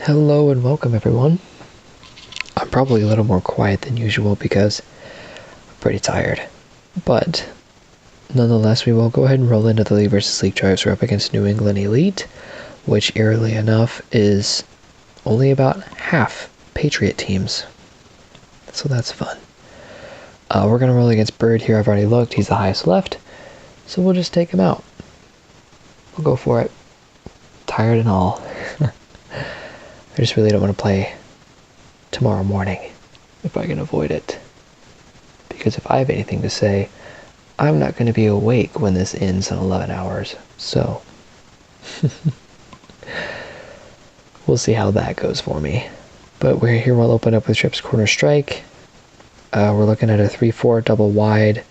Hello and welcome everyone. I'm probably a little more quiet than usual because I'm pretty tired. But nonetheless, we will go ahead and roll into the League vs. League Drives. We're up against New England Elite, which eerily enough is only about half Patriot teams. So that's fun. We're going to roll against Bird here. I've already looked. He's the highest left. So we'll just take him out. We'll go for it. Tired and all. I just really don't want to play tomorrow morning if I can avoid it. Because if I have anything to say, I'm not going to be awake when this ends in 11 hours. So, we'll see how that goes for me. But we're here, we'll open up with Trips Corner Strike. We're looking at a 3-4 double wide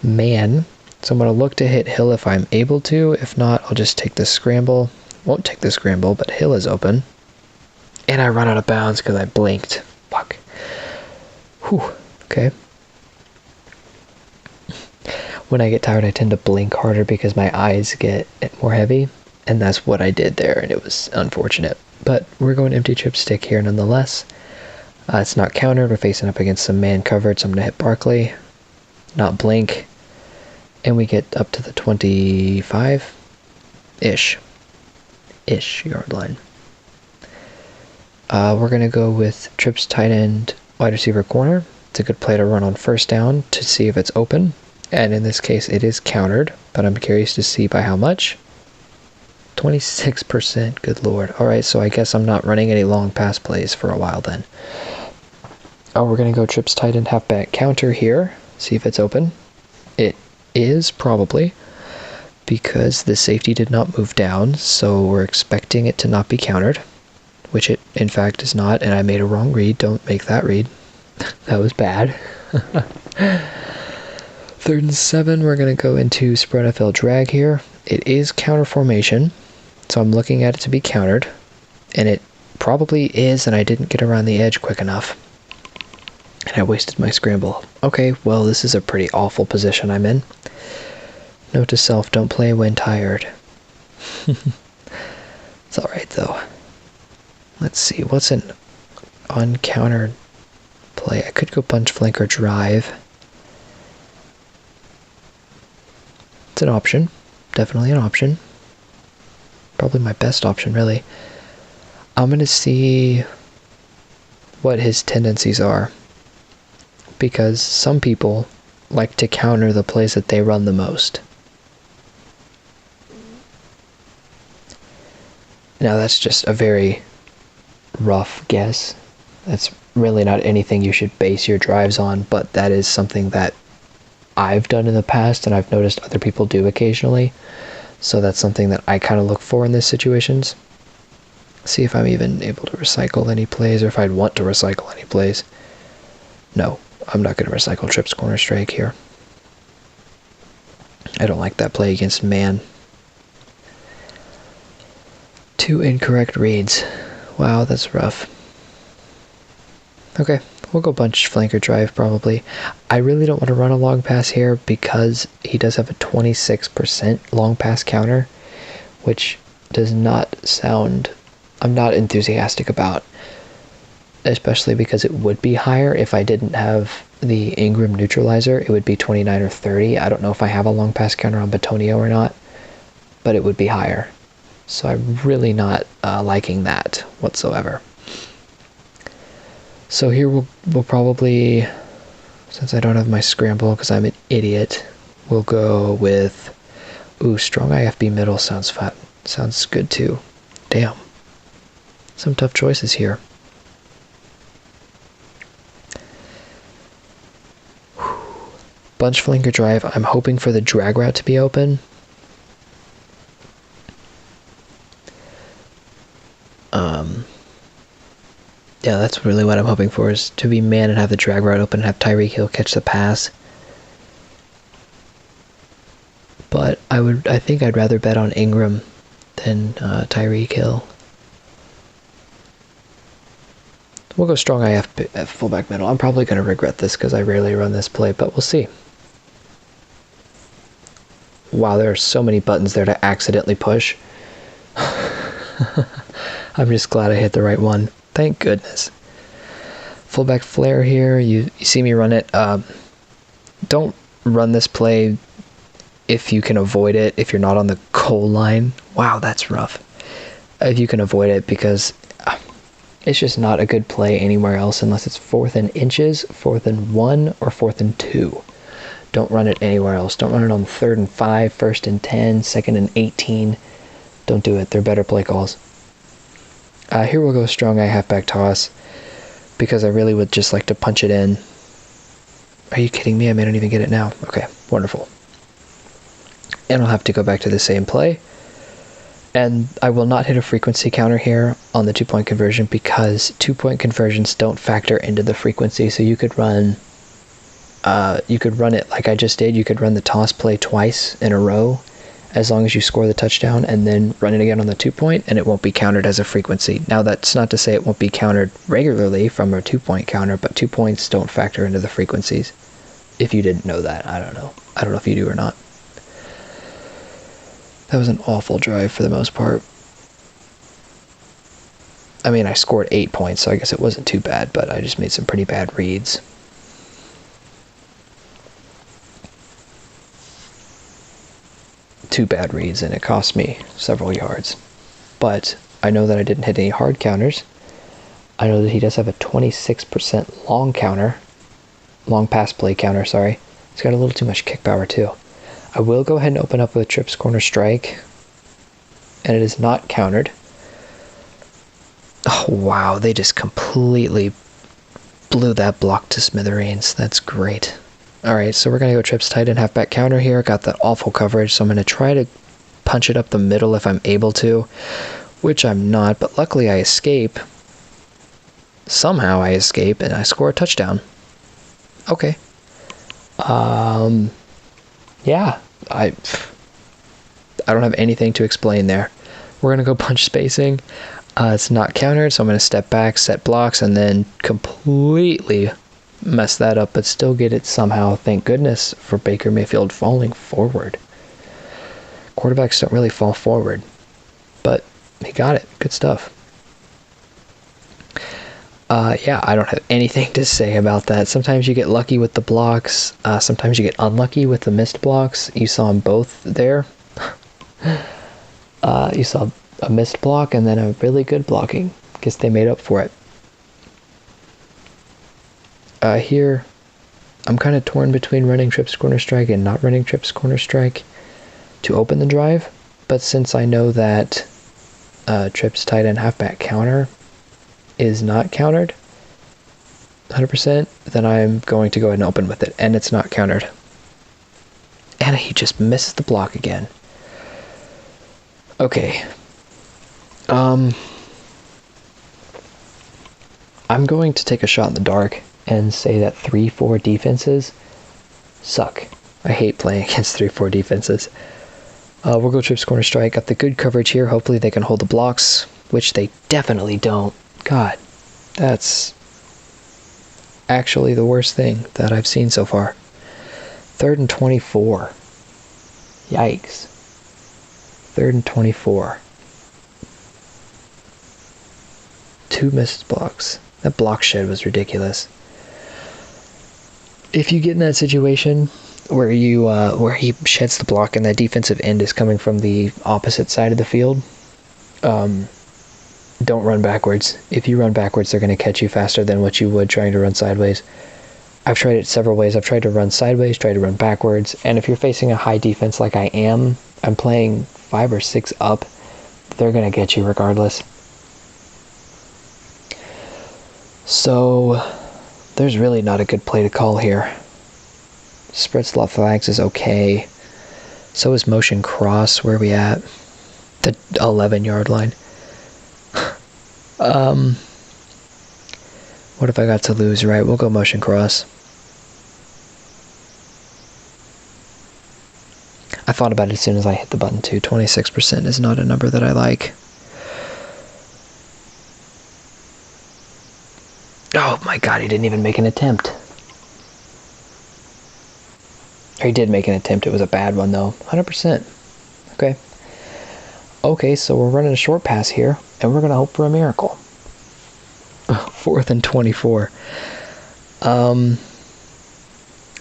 man. So I'm going to look to hit Hill if I'm able to. If not, I'll just take the scramble. Won't take the scramble, but Hill is open. And I run out of bounds because I blinked. Fuck. Whew. Okay. When I get tired, I tend to blink harder because my eyes get more heavy. And that's what I did there, and it was unfortunate. But we're going empty chip stick here nonetheless. It's not countered. We're facing up against some man covered, so I'm going to hit Barkley. Not blink. And we get up to the 25-ish. Yard line. We're going to go with Trips tight end wide receiver corner. It's a good play to run on first down to see if it's open. And in this case, it is countered, but I'm curious to see by how much. 26%, good lord. Alright, so I guess I'm not running any long pass plays for a while then. We're going to go Trips tight end halfback counter here. See if it's open. It is probably, because the safety did not move down, so we're expecting it to not be countered. Which it, in fact, is not, and I made a wrong read. Don't make that read. That was bad. 3rd and 7, we're going to go into Spread FL drag here. It is counter formation, so I'm looking at it to be countered. And it probably is, and I didn't get around the edge quick enough. And I wasted my scramble. Okay, well, this is a pretty awful position I'm in. Note to self, don't play when tired. It's alright, though. Let's see, what's an uncountered play? I could go punch, flank, or drive. It's an option. Definitely an option. Probably my best option, really. I'm going to see what his tendencies are. Because some people like to counter the plays that they run the most. Now, that's just a very rough guess. That's really not anything you should base your drives on, but that is something that I've done in the past and I've noticed other people do occasionally. So that's something that I kind of look for in these situations. See if I'm even able to recycle any plays, or if I'd want to recycle any plays. No, I'm not going to recycle Trips corner strike here. I don't like that play against man. 2 incorrect reads. Wow, that's rough. Okay, we'll go bunch, flanker, drive probably. I really don't want to run a long pass here because he does have a 26% long pass counter, which does not sound, I'm not enthusiastic about, especially because it would be higher if I didn't have the Ingram neutralizer. It would be 29 or 30. I don't know if I have a long pass counter on Batonio or not, but it would be higher. So I'm really not liking that whatsoever. So here we'll probably, since I don't have my scramble because I'm an idiot, we'll go with, strong IFB middle sounds fat. Sounds good too. Damn. Some tough choices here. Bunch, flanker, drive. I'm hoping for the drag route to be open. Yeah, that's really what I'm hoping for, is to be man and have the drag route open and have Tyreek Hill catch the pass. But I think I'd rather bet on Ingram than Tyreek Hill. We'll go strong IF fullback middle. I'm probably going to regret this because I rarely run this play, but we'll see. Wow, there are so many buttons there to accidentally push. I'm just glad I hit the right one. Thank goodness. Fullback flare here. You see me run it. Don't run this play if you can avoid it, if you're not on the goal line. Wow, that's rough. If you can avoid it, because it's just not a good play anywhere else unless it's 4th and inches, 4th and 1, or 4th and 2. Don't run it anywhere else. Don't run it on 3rd and 5, 1st and 10, 2nd and 18. Don't do it. They're better play calls. Here we'll go strong eye halfback toss, because I really would just like to punch it in. Are you kidding me? I may not even get it now. Okay, wonderful. And I'll have to go back to the same play. And I will not hit a frequency counter here on the 2-point conversion, because 2-point conversions don't factor into the frequency. So you could run it like I just did. You could run the toss play twice in a row, as long as you score the touchdown, and then run it again on the 2-point, and it won't be countered as a frequency. Now, that's not to say it won't be countered regularly from a 2-point counter, but 2 points don't factor into the frequencies. If you didn't know that, I don't know. I don't know if you do or not. That was an awful drive for the most part. I mean, I scored 8 points, so I guess it wasn't too bad, but I just made some pretty bad reads. Two bad reads, and it cost me several yards. But I know that I didn't hit any hard counters. I know that he does have a 26% long pass play counter, sorry. He's got a little too much kick power too. I will go ahead and open up with trips corner strike, and it is not countered. Oh wow, they just completely blew that block to smithereens. That's great. Alright, so we're going to go trips tight end halfback counter here. Got that awful coverage, so I'm going to try to punch it up the middle if I'm able to, which I'm not, but luckily I escape. Somehow I escape, and I score a touchdown. Okay. Yeah, I don't have anything to explain there. We're going to go punch spacing. It's not countered, so I'm going to step back, set blocks, and then completely mess that up, but still get it somehow. Thank goodness for Baker Mayfield falling forward. Quarterbacks don't really fall forward, but he got it. Good stuff. Yeah, I don't have anything to say about that. Sometimes you get lucky with the blocks. Sometimes you get unlucky with the missed blocks. You saw them both there. You saw a missed block and then a really good blocking. Guess they made up for it. Here, I'm kind of torn between running trips corner strike and not running trips corner strike to open the drive. But since I know that trips tight end halfback counter is not countered 100%, then I'm going to go ahead and open with it, and it's not countered. And he just misses the block again. Okay. I'm going to take a shot in the dark and say that 3-4 defenses suck. I hate playing against 3-4 defenses. We'll go trips corner strike. Got the good coverage here. Hopefully they can hold the blocks, which they definitely don't. God, that's actually the worst thing that I've seen so far. 3rd and 24. Yikes. 3rd and 24. 2 missed blocks. That block shed was ridiculous. If you get in that situation where he sheds the block and that defensive end is coming from the opposite side of the field, don't run backwards. If you run backwards, they're going to catch you faster than what you would trying to run sideways. I've tried it several ways. I've tried to run sideways, tried to run backwards, and if you're facing a high defense like I am, I'm playing 5 or 6 up, they're going to get you regardless. So, there's really not a good play to call here. Spread slot flags is okay. So is motion cross. Where are we at? The 11-yard line. What if I got to lose? Right, we'll go motion cross. I thought about it as soon as I hit the button too. 26% is not a number that I like. Oh my god, he didn't even make an attempt. Or he did make an attempt. It was a bad one though. 100%. Okay. Okay, so we're running a short pass here, and we're going to hope for a miracle. 4th and 24. I'm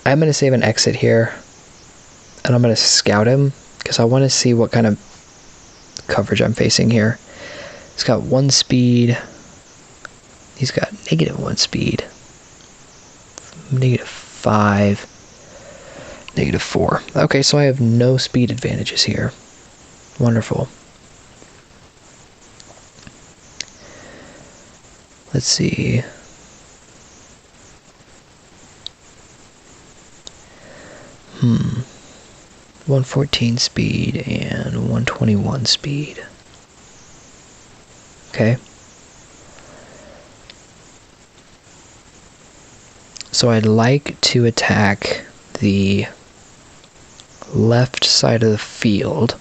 going to save an exit here, and I'm going to scout him, because I want to see what kind of coverage I'm facing here. He's got 1 speed. He's got -1 speed. -5. -4. Okay, so I have no speed advantages here. Wonderful. Let's see. 114 speed and 121 speed. Okay. So I'd like to attack the left side of the field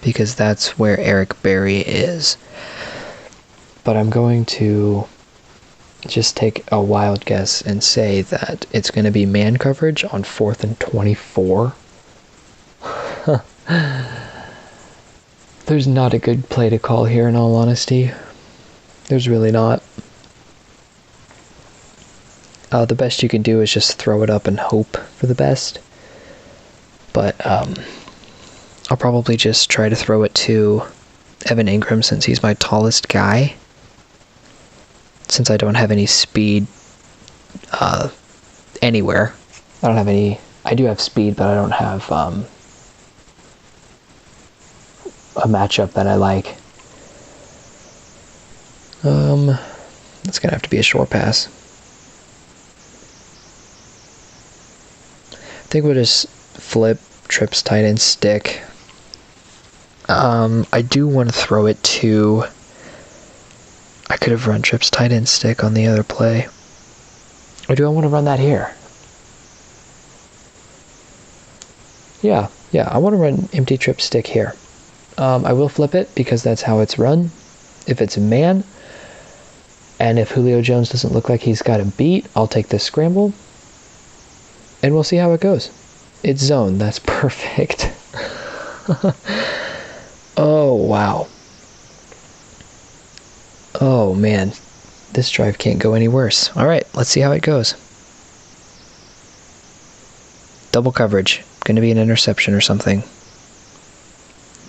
because that's where Eric Berry is. But I'm going to just take a wild guess and say that it's going to be man coverage on 4th and 24. There's not a good play to call here, in all honesty. There's really not. The best you can do is just throw it up and hope for the best. But I'll probably just try to throw it to Evan Ingram since he's my tallest guy. Since I don't have any speed anywhere. I don't have any... I do have speed, but I don't have a matchup that I like. It's gonna have to be a short pass. I think we'll just flip, trips, tight end, stick. I do want to throw it to... I could have run trips, tight end, stick on the other play. Or do I want to run that here? Yeah, I want to run empty trip, stick here. I will flip it because that's how it's run. If it's a man, and if Julio Jones doesn't look like he's got a beat, I'll take this scramble. And we'll see how it goes. It's zone. That's perfect. Oh, wow. Oh, man. This drive can't go any worse. All right, let's see how it goes. Double coverage. Going to be an interception or something.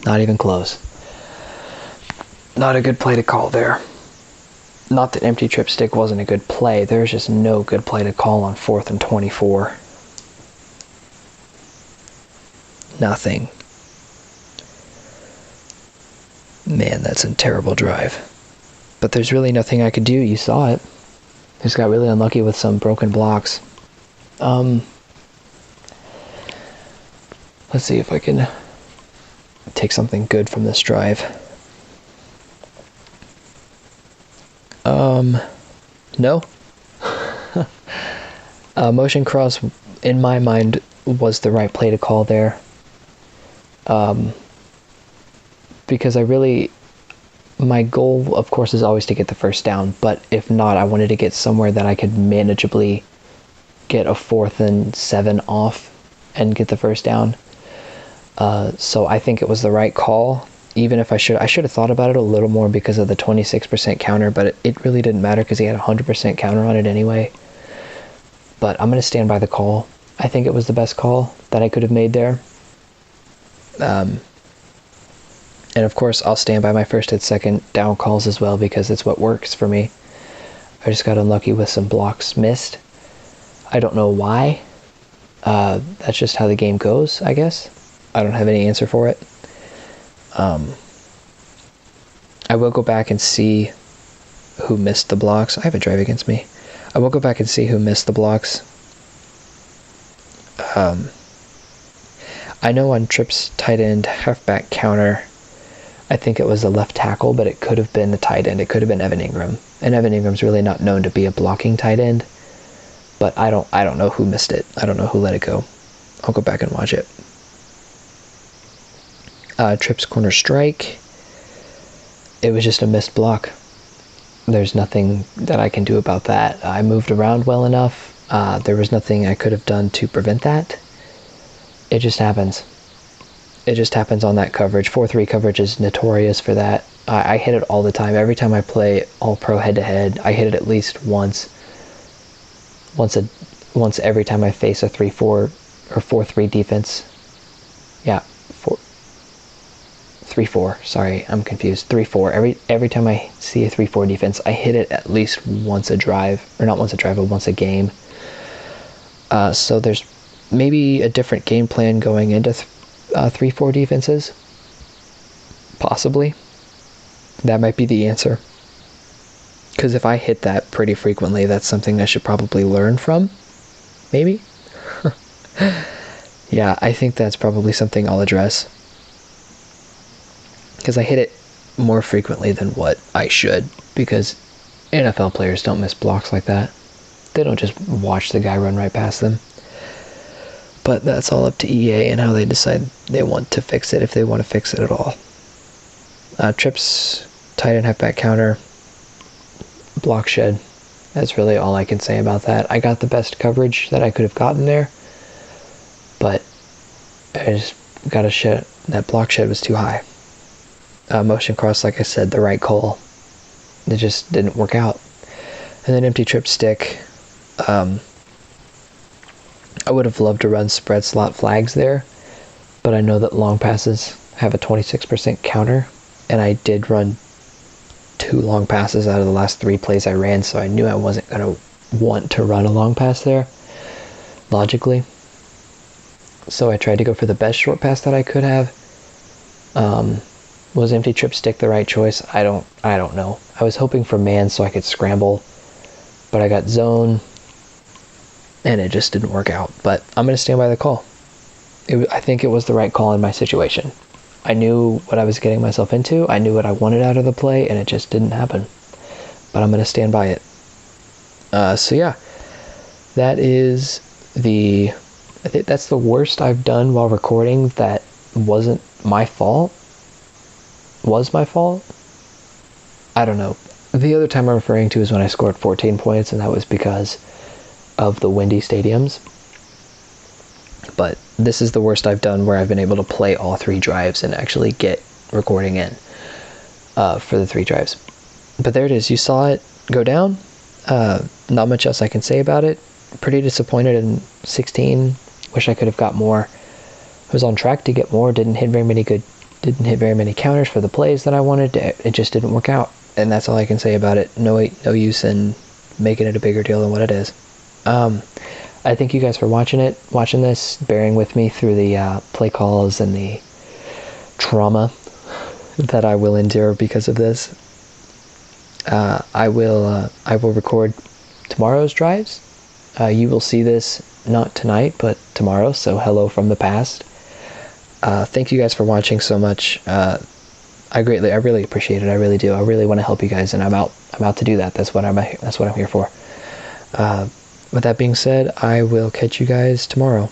Not even close. Not a good play to call there. Not that empty trip stick wasn't a good play. There's just no good play to call on 4th and 24. Nothing. Man, that's a terrible drive. But there's really nothing I could do. You saw it. Just got really unlucky with some broken blocks. Let's see if I can take something good from this drive. No. Motion cross, in my mind, was the right play to call there. Because my goal, of course, is always to get the first down, but if not, I wanted to get somewhere that I could manageably get a 4th and 7 off and get the first down. So I think it was the right call, even if I should have thought about it a little more because of the 26% counter, but it really didn't matter because he had 100% counter on it anyway. But I'm going to stand by the call. I think it was the best call that I could have made there. And of course, I'll stand by my first and second down calls as well because it's what works for me. I just got unlucky with some blocks missed. I don't know why. That's just how the game goes, I guess. I don't have any answer for it. I will go back and see who missed the blocks. I have a drive against me. I will go back and see who missed the blocks. I know on trips, tight end, halfback counter, I think it was the left tackle, but it could have been the tight end. It could have been Evan Ingram. And Evan Ingram's really not known to be a blocking tight end. But I don't know who missed it. I don't know who let it go. I'll go back and watch it. Trips corner strike. It was just a missed block. There's nothing that I can do about that. I moved around well enough. There was nothing I could have done to prevent that. It just happens. it just happens on that coverage. 4-3 coverage is notorious for that. I hit it all the time. Every time I play All-Pro head-to-head, I hit it at least once every time I face a 3-4 or 4-3 defense. Yeah, 3-4. Sorry, I'm confused. 3-4. Every time I see a 3-4 defense, I hit it at least once a drive, or not once a drive, but once a game. So there's maybe a different game plan going into 3-4 defenses. Possibly. That might be the answer. Because if I hit that pretty frequently, that's something I should probably learn from. Maybe? Yeah, I think that's probably something I'll address. Because I hit it more frequently than what I should. Because NFL players don't miss blocks like that. They don't just watch the guy run right past them. But that's all up to EA and how they decide they want to fix it, if they want to fix it at all. Trips, tight end halfback counter, block shed. That's really all I can say about that. I got the best coverage that I could have gotten there, but I just got a shed. That block shed was too high. Motion cross, like I said, the right call. It just didn't work out. And then empty trip stick. I would have loved to run spread slot flags there, but I know that long passes have a 26% counter, and I did run 2 long passes out of the last 3 plays I ran, so I knew I wasn't going to want to run a long pass there, logically. So I tried to go for the best short pass that I could have. Was empty trip stick the right choice? I don't know. I was hoping for man so I could scramble, but I got zone, and it just didn't work out. But I'm going to stand by the call. I think it was the right call in my situation. I knew what I was getting myself into. I knew what I wanted out of the play, and it just didn't happen. But I'm going to stand by it. So yeah, that is I think that's the worst I've done while recording that wasn't my fault. Was my fault? I don't know. The other time I'm referring to is when I scored 14 points, and that was because of the windy stadiums. But this is the worst I've done where I've been able to play all 3 drives and actually get recording in for the 3 drives. But there it is. You saw it go down. Not much else I can say about it. Pretty disappointed in 16. Wish I could have got more. I was on track to get more. Didn't hit very many counters for the plays that I wanted. It just didn't work out. And that's all I can say about it. No use in making it a bigger deal than what it is. I thank you guys for watching this, bearing with me through the play calls and the trauma that I will endure because of this. I will record tomorrow's drives. You will see this not tonight, but tomorrow. So hello from the past. Thank you guys for watching so much. I really appreciate it. I really do. I really want to help you guys, and I'm out to do that. That's what I'm here for. With that being said, I will catch you guys tomorrow.